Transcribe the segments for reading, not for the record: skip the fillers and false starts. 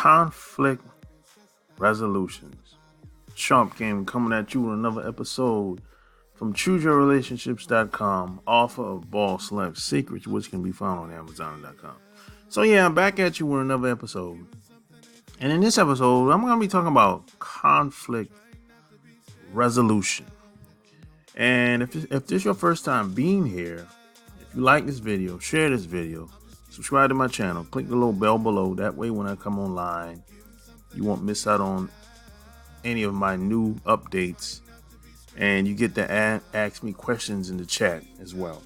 conflict resolutions. Trump Game coming at you with another episode from ChooseYourRelationships.com, author of Ball Select Secrets, which can be found on Amazon.com. So yeah, I'm back at you with another episode. And in this episode, I'm going to be talking about conflict resolution. And if this is your first time being here, if you like this video, share this video, subscribe to my channel, click the little bell below. That way when I come online, you won't miss out on any of my new updates. And you get to ask me questions in the chat as well.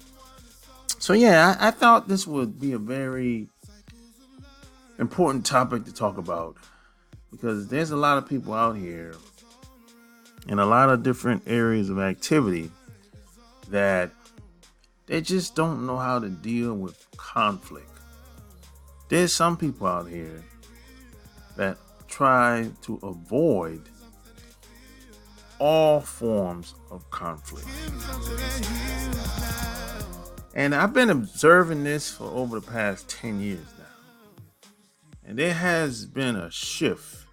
So yeah, I thought this would be a very important topic to talk about, because there's a lot of people out here in a lot of different areas of activity that they just don't know how to deal with conflict. There's some people out here that try to avoid all forms of conflict. And I've been observing this for over the past 10 years now. And there has been a shift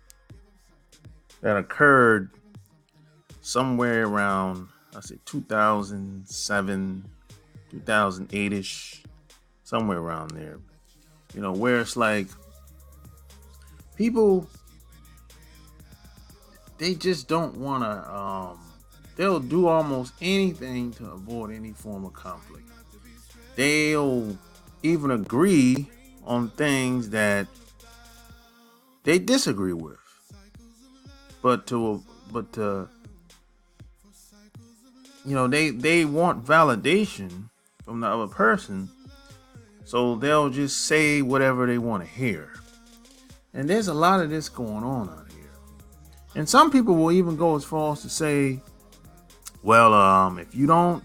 that occurred somewhere around, I say 2007, 2008-ish, somewhere around there. You know, where it's like people, they just don't want to, they'll do almost anything to avoid any form of conflict. They'll even agree on things that they disagree with. But to you know, they want validation from the other person, so they'll just say whatever they want to hear. And there's a lot of this going on out here. And some people will even go as far as to say, well, if you don't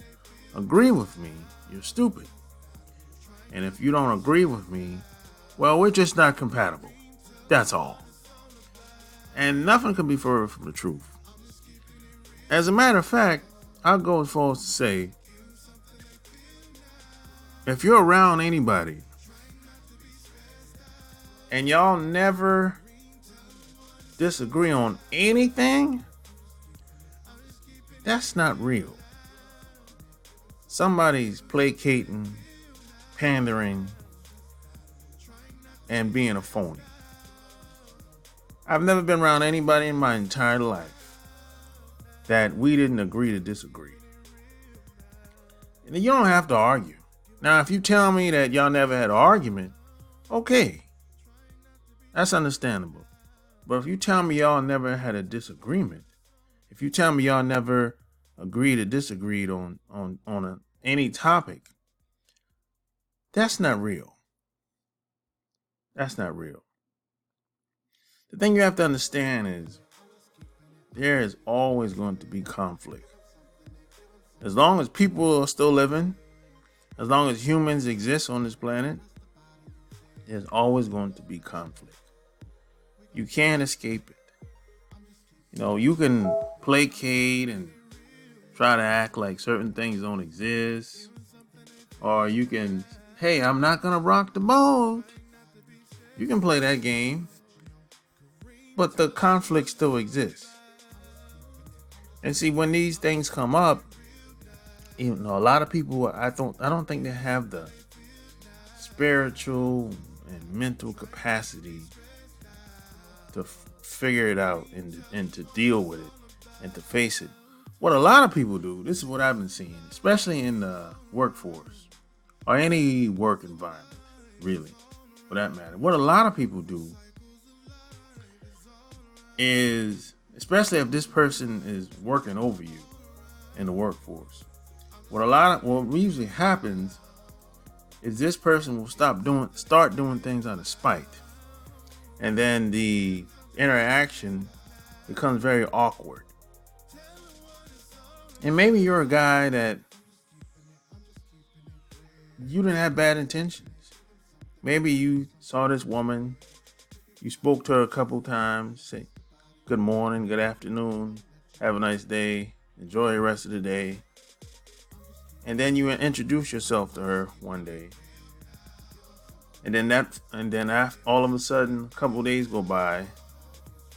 agree with me, you're stupid. And if you don't agree with me, well, we're just not compatible. That's all. And nothing could be further from the truth. As a matter of fact, I'll go as far as to say, if you're around anybody and y'all never disagree on anything, that's not real. Somebody's placating, pandering, and being a phony. I've never been around anybody in my entire life that we didn't agree to disagree. And you don't have to argue. Now, if you tell me that y'all never had an argument, okay, that's understandable. But if you tell me y'all never had a disagreement, if you tell me y'all never agreed or disagreed on any topic, that's not real. That's not real. The thing you have to understand is there is always going to be conflict. As long as people are still living, as long as humans exist on this planet, there's always going to be conflict. You can't escape it. You know, you can placate and try to act like certain things don't exist. Or you can, hey, I'm not going to rock the boat. You can play that game. But the conflict still exists. And see, when these things come up, you know, a lot of people, I don't think they have the spiritual and mental capacity to figure it out and to deal with it and to face it. What a lot of people do, this is what I've been seeing, especially in the workforce or any work environment, really, for that matter. What a lot of people do is, especially if this person is working over you in the workforce, what usually happens is this person will start doing things out of spite, and then the interaction becomes very awkward. And maybe you're a guy that you didn't have bad intentions. Maybe you saw this woman, you spoke to her a couple times, say good morning, good afternoon, have a nice day, enjoy the rest of the day. And then you introduce yourself to her one day. all of a sudden, a couple of days go by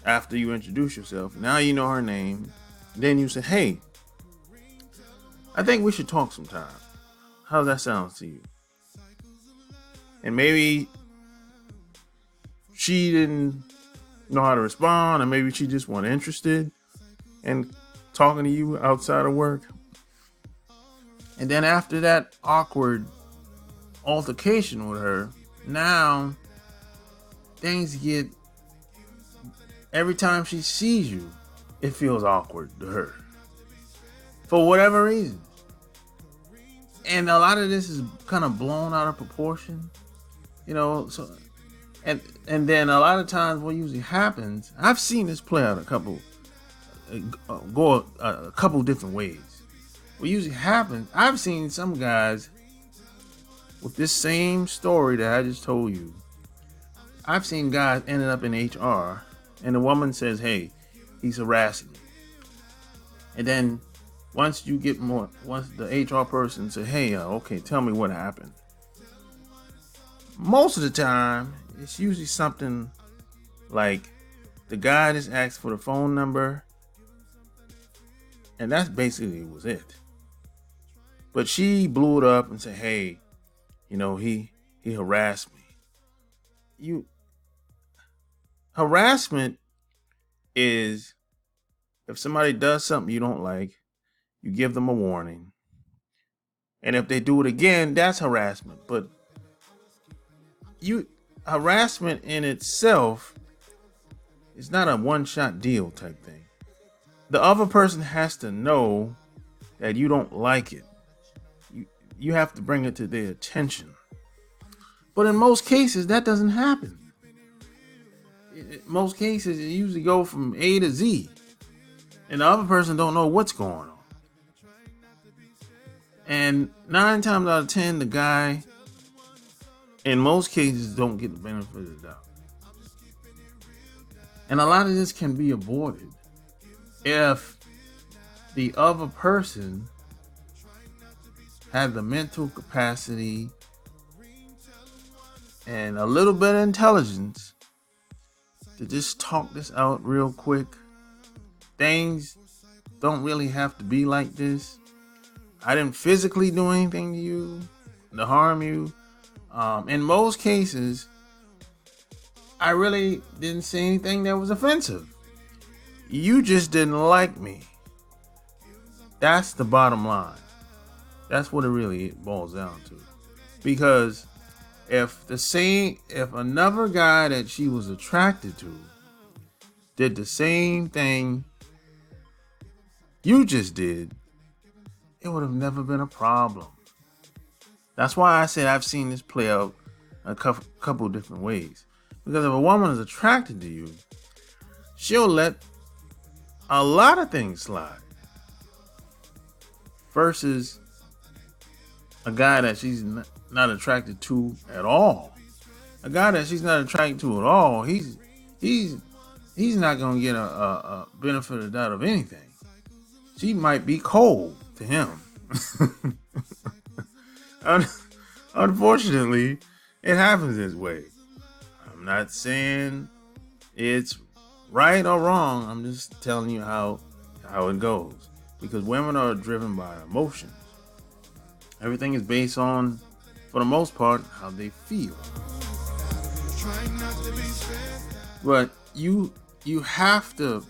after you introduce yourself. Now you know her name. Then you say, "Hey, I think we should talk sometime. How that sounds to you?" And maybe she didn't know how to respond, or maybe she just wasn't interested in talking to you outside of work. And then after that awkward altercation with her, now things get, every time she sees you, it feels awkward to her for whatever reason. And a lot of this is kind of blown out of proportion, so and then a lot of times what usually happens, I've seen this play out a couple different ways. What usually happens, I've seen some guys with this same story that I just told you. I've seen guys ended up in HR, and the woman says, "Hey, he's harassing me." And then once the HR person says, "Hey, okay, tell me what happened." Most of the time, it's usually something like the guy just asked for the phone number, and that's basically was it. But she blew it up and said, "Hey, he harassed me." Harassment is if somebody does something you don't like, you give them a warning. And if they do it again, that's harassment. But harassment in itself is not a one-shot deal type thing. The other person has to know that you don't like it. You have to bring it to their attention. But in most cases, that doesn't happen. In most cases, it usually go from A to Z. And the other person don't know what's going on. And 9 times out of 10, the guy, in most cases, don't get the benefit of the doubt. And a lot of this can be avoided if the other person had the mental capacity and a little bit of intelligence to just talk this out real quick. Things don't really have to be like this. I didn't physically do anything to you to harm you. In most cases, I really didn't say anything that was offensive. You just didn't like me. That's the bottom line. That's what it really boils down to. Because if another guy that she was attracted to did the same thing you just did, it would have never been a problem. That's why I said I've seen this play out a couple different ways. Because if a woman is attracted to you, she'll let a lot of things slide. Versus a guy that she's not attracted to at all. A guy that she's not attracted to at all, he's not gonna get a benefit of the doubt of anything. She might be cold to him. Unfortunately, it happens this way. I'm not saying it's right or wrong. I'm just telling you how it goes. Because women are driven by emotions. Everything is based on, for the most part, how they feel. But you have to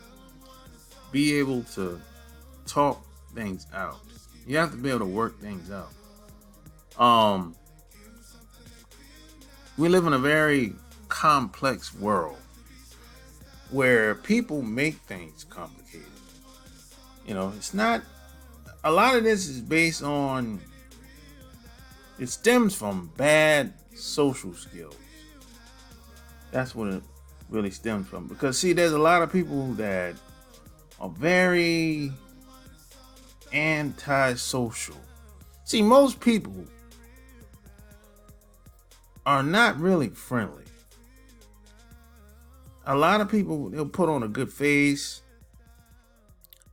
be able to talk things out. You have to be able to work things out. We live in a very complex world where people make things complicated. It's not, a lot of this is based on, it stems from bad social skills. That's what it really stems from. Because see, there's a lot of people that are very antisocial. See, most people are not really friendly. A lot of people, they'll put on a good face.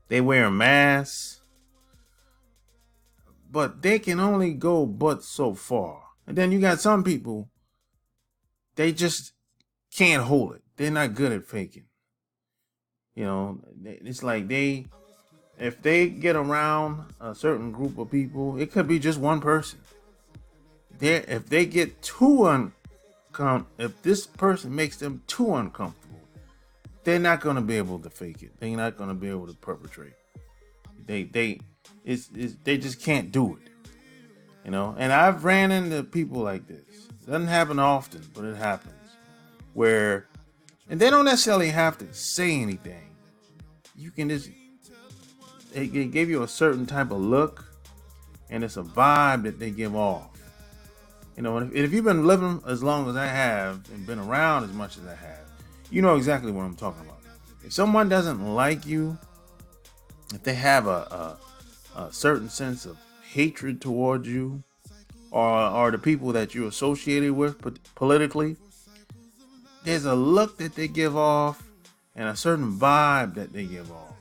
They wear a mask. But they can only go but so far. And then you got some people they just can't hold it. They're not good at faking. It's like if they get around a certain group of people, it could be just one person. If they get if this person makes them too uncomfortable, they're not going to be able to fake it. They're not going to be able to perpetrate. They just can't do it. And I've ran into people like this. It doesn't happen often, but it happens. And they don't necessarily have to say anything. You can just, they give you a certain type of look, and it's a vibe that they give off. And if you've been living as long as I have and been around as much as I have, you know exactly what I'm talking about. If someone doesn't like you, if they have a certain sense of hatred towards you, or the people that you're associated with politically, there's a look that they give off and a certain vibe that they give off.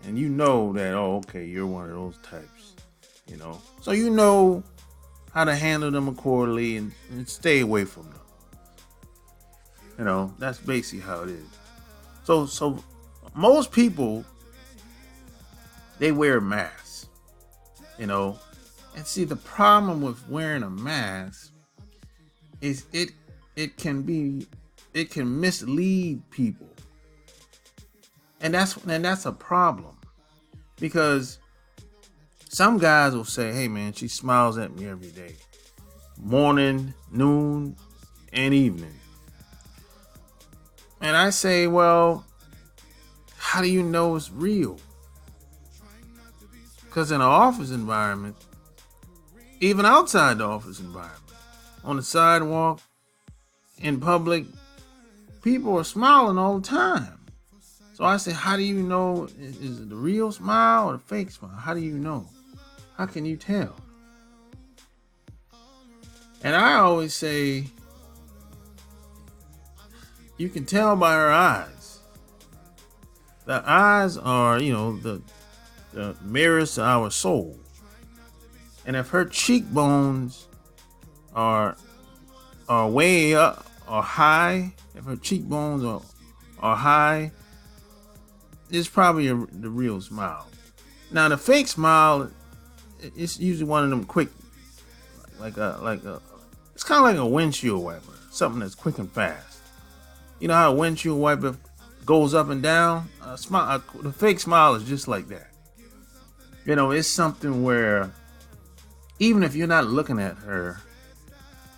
And you know that, okay, you're one of those types, So you know how to handle them accordingly and stay away from them. That's basically how it is. So most people, they wear masks, And see, the problem with wearing a mask is it can mislead people. And that's a problem, because some guys will say, hey man, she smiles at me every day, morning, noon, and evening. And I say, well, how do you know it's real? Because in an office environment, even outside the office environment, on the sidewalk, in public, people are smiling all the time. So I say, how do you know, is it the real smile or the fake smile? How do you know? How can you tell? And I always say, you can tell by her eyes. The eyes are, the mirrors to our soul. And if her cheekbones are way up or high, if her cheekbones are high, it's probably the real smile. Now the fake smile, it's usually one of them quick, like a it's kind of like a windshield wiper, something that's quick and fast. You know how a windshield wiper goes up and down? The fake smile is just like that. It's something where even if you're not looking at her,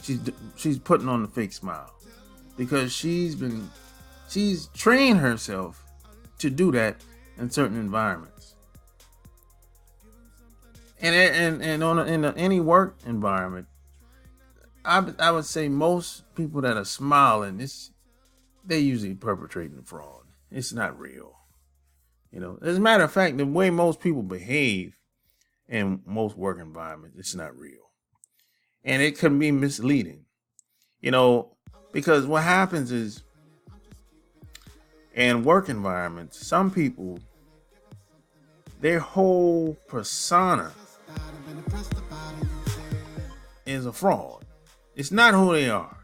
she's putting on the fake smile, because she's trained herself to do that in certain environments. And in any work environment, I would say most people that are smiling, they usually perpetrating fraud. It's not real. As a matter of fact, the way most people behave in most work environments, it's not real. And it can be misleading, because what happens is, in work environments, some people, their whole persona is a fraud. It's not who they are.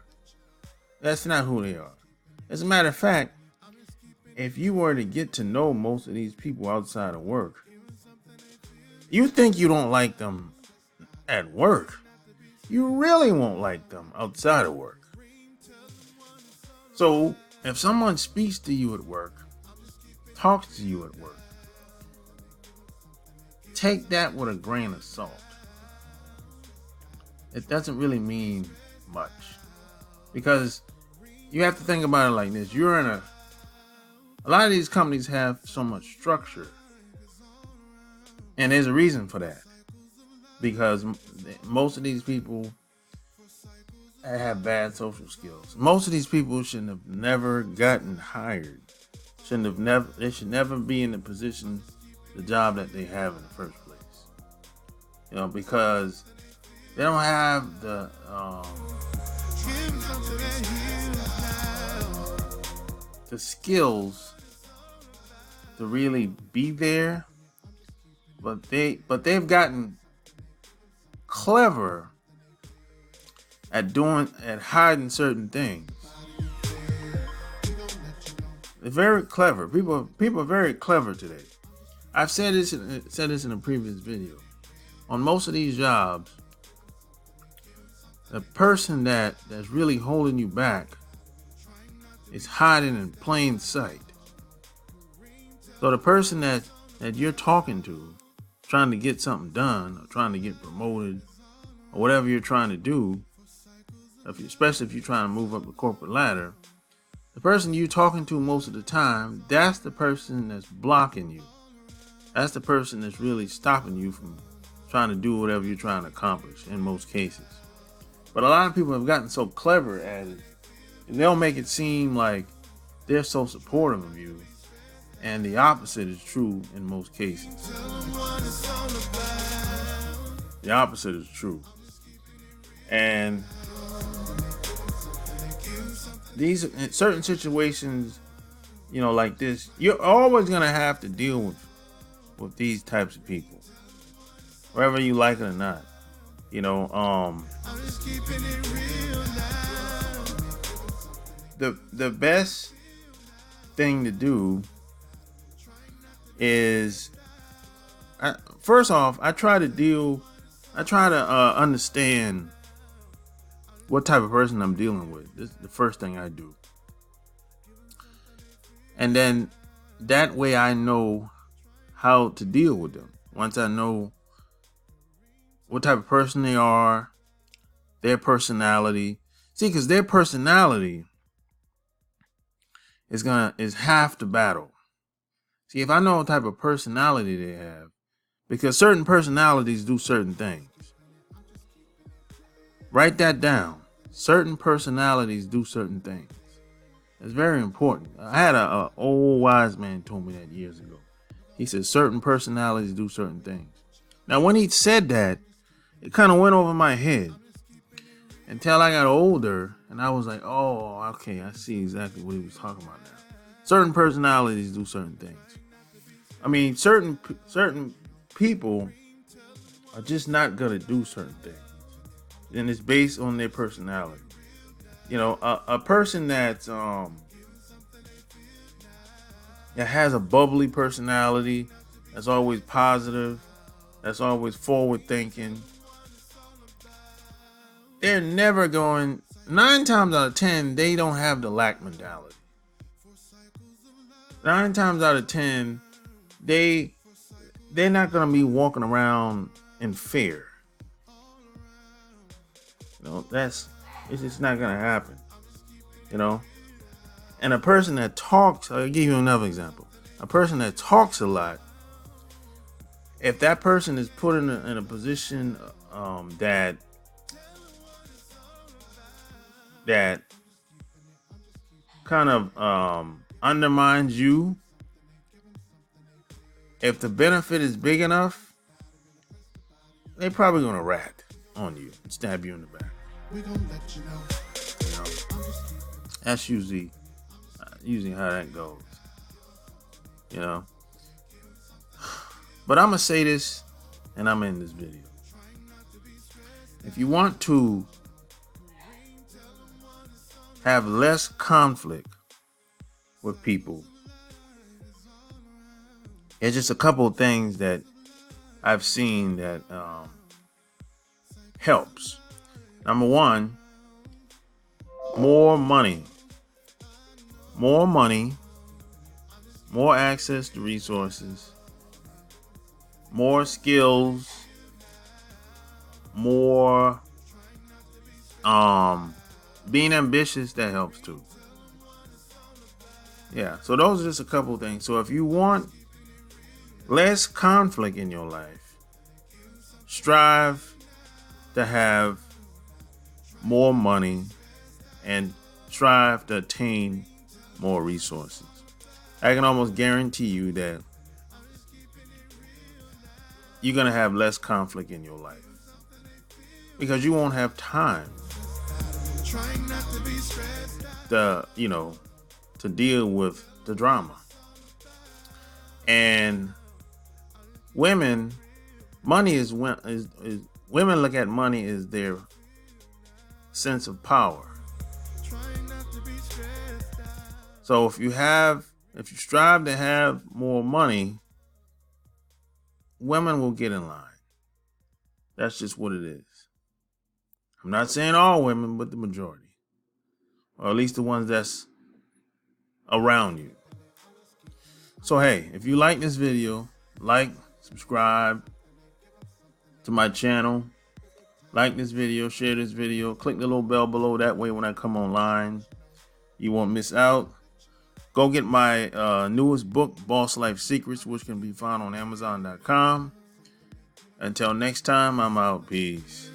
That's not who they are. As a matter of fact, if you were to get to know most of these people outside of work, you think you don't like them at work, you really won't like them outside of work. So if someone speaks to you at work, talks to you at work, take that with a grain of salt. It doesn't really mean much, because you have to think about it like this. You're in a lot of these companies have so much structure, and there's a reason for that, because most of these people have bad social skills. Most of these people shouldn't have never gotten hired. They should never be in the position, the job that they have in the first place. Because they don't have the skills to really be there. But they've gotten clever at hiding certain things. They're very clever. People are very clever today. I've said this in a previous video. On most of these jobs, the person that's really holding you back is hiding in plain sight. So the person that you're talking to, trying to get something done, or trying to get promoted, or whatever you're trying to do, especially if you're trying to move up the corporate ladder, the person you're talking to most of the time, that's the person that's blocking you. That's the person that's really stopping you from trying to do whatever you're trying to accomplish in most cases. But a lot of people have gotten so clever at it, and they'll make it seem like they're so supportive of you, and the opposite is true in most cases. The opposite is true. And these, in certain situations, like this, you're always gonna have to deal with these types of people, whether you like it or not. The best thing to do is, first off, I try to understand what type of person I'm dealing with. This is the first thing I do. And then that way I know how to deal with them. Once I know what type of person they are, their personality. See, because their personality is half the battle. See, if I know what type of personality they have, because certain personalities do certain things. Write that down. Certain personalities do certain things. It's very important. I had a old wise man told me that years ago. He said certain personalities do certain things. Now, when he said that, it kind of went over my head until I got older, and I was like, oh, okay, I see exactly what he was talking about now. Certain personalities do certain things. I mean, certain people are just not gonna do certain things, and it's based on their personality. A person that has a bubbly personality, that's always positive, that's always forward thinking. They're never going. 9 times out of 10, they don't have the lack mentality. 9 times out of 10, they're not gonna be walking around in fear. It's just not gonna happen. And a person that talks, I'll give you another example. A person that talks a lot, if that person is put in a position that kind of undermines you, if the benefit is big enough, they're probably gonna rat on you and stab you in the back. We gonna let you know. That's usually how that goes. But I'm gonna say this, and I'm in this video. If you want to have less conflict with people, there's just a couple of things that I've seen that helps. Number one, more money, more access to resources, more skills, more being ambitious, that helps too. Yeah, so those are just a couple of things. So if you want less conflict in your life, strive to have more money and strive to attain more resources. I can almost guarantee you that you're going to have less conflict in your life because you won't have time to deal with the drama. And women look at money as their sense of power. So if you strive to have more money, women will get in line. That's just what it is. I'm not saying all women, but the majority. Or at least the ones that's around you. So hey, if you like this video, like, subscribe to my channel. Like this video, share this video, click the little bell below. That way when I come online, you won't miss out. Go get my newest book, Boss Life Secrets, which can be found on Amazon.com. Until next time, I'm out. Peace.